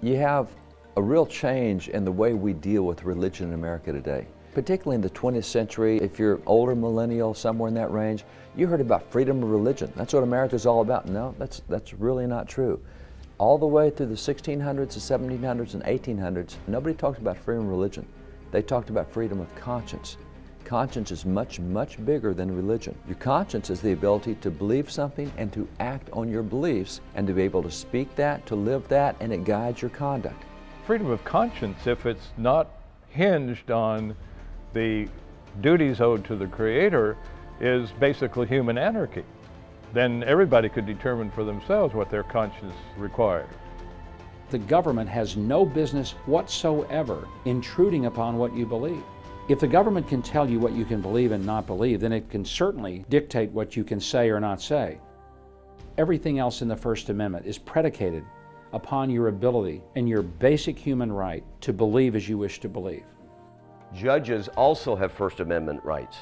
You have a real change in the way we deal with religion in America today. Particularly in the 20th century, if you're older millennial, somewhere in that range, you heard about freedom of religion. That's what America's all about. No, that's really not true. All the way through the 1600s, the 1700s, and 1800s, nobody talked about freedom of religion. They talked about freedom of conscience. Conscience is much, much bigger than religion. Your conscience is the ability to believe something and to act on your beliefs and to be able to speak that, to live that, and it guides your conduct. Freedom of conscience, if it's not hinged on the duties owed to the Creator, is basically human anarchy. Then everybody could determine for themselves what their conscience required. The government has no business whatsoever intruding upon what you believe. If the government can tell you what you can believe and not believe, then it can certainly dictate what you can say or not say. Everything else in the First Amendment is predicated upon your ability and your basic human right to believe as you wish to believe. Judges also have First Amendment rights,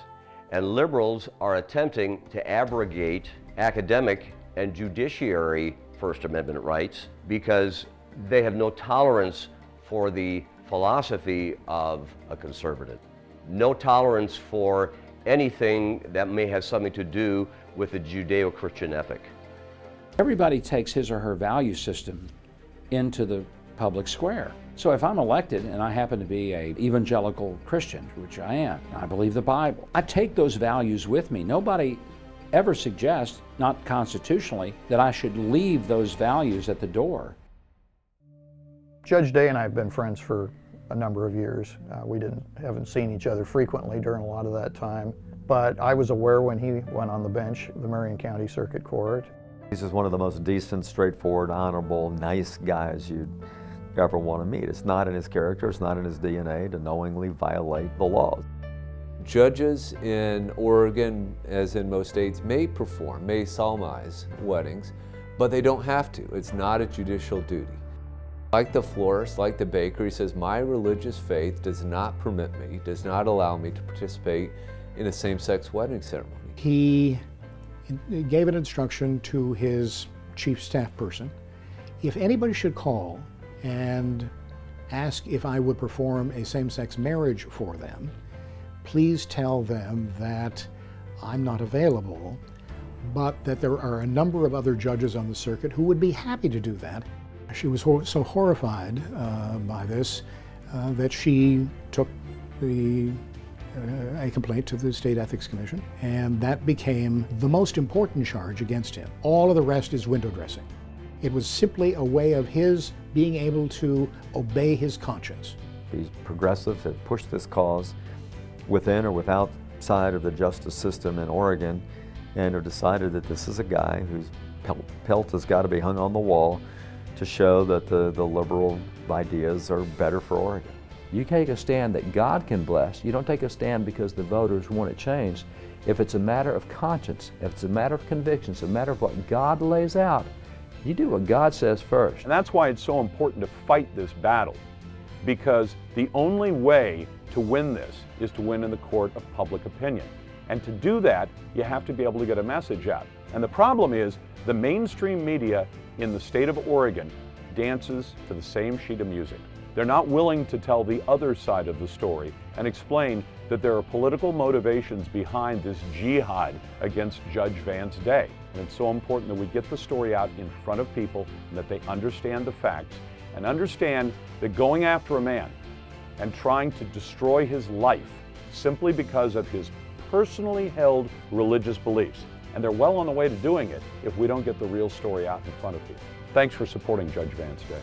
and liberals are attempting to abrogate academic and judiciary First Amendment rights because they have no tolerance for the philosophy of a conservative. No tolerance for anything that may have something to do with the Judeo-Christian ethic. Everybody takes his or her value system into the public square. So if I'm elected and I happen to be an evangelical Christian, which I am, I believe the Bible, I take those values with me. Nobody ever suggests, not constitutionally, that I should leave those values at the door. Judge Day and I have been friends for a number of years. We haven't seen each other frequently during a lot of that time, but I was aware when he went on the bench of the Marion County Circuit Court. He's just one of the most decent, straightforward, honorable, nice guys you'd ever want to meet. It's not in his character, it's not in his DNA to knowingly violate the law. Judges in Oregon, as in most states, may solemnize weddings, but they don't have to. It's not a judicial duty. Like the florist, like the baker, he says, my religious faith does not permit me, does not allow me to participate in a same-sex wedding ceremony. He gave an instruction to his chief staff person. If anybody should call and ask if I would perform a same-sex marriage for them, please tell them that I'm not available, but that there are a number of other judges on the circuit who would be happy to do that. She was so horrified by this that she took a complaint to the State Ethics Commission, and that became the most important charge against him. All of the rest is window dressing. It was simply a way of his being able to obey his conscience. He's progressive, has pushed this cause within or without side of the justice system in Oregon, and have decided that this is a guy whose pelt has got to be hung on the wall to show that the liberal ideas are better for Oregon. You take a stand that God can bless. You don't take a stand because the voters want it changed. If it's a matter of conscience, if it's a matter of convictions, a matter of what God lays out, you do what God says first. And that's why it's so important to fight this battle, because the only way to win this is to win in the court of public opinion. And to do that, you have to be able to get a message out. And the problem is the mainstream media in the state of Oregon dances to the same sheet of music. They're not willing to tell the other side of the story and explain that there are political motivations behind this jihad against Judge Vance Day. And it's so important that we get the story out in front of people and that they understand the facts and understand that going after a man and trying to destroy his life simply because of his personally held religious beliefs. And they're well on the way to doing it if we don't get the real story out in front of people. Thanks for supporting Judge Vance Day.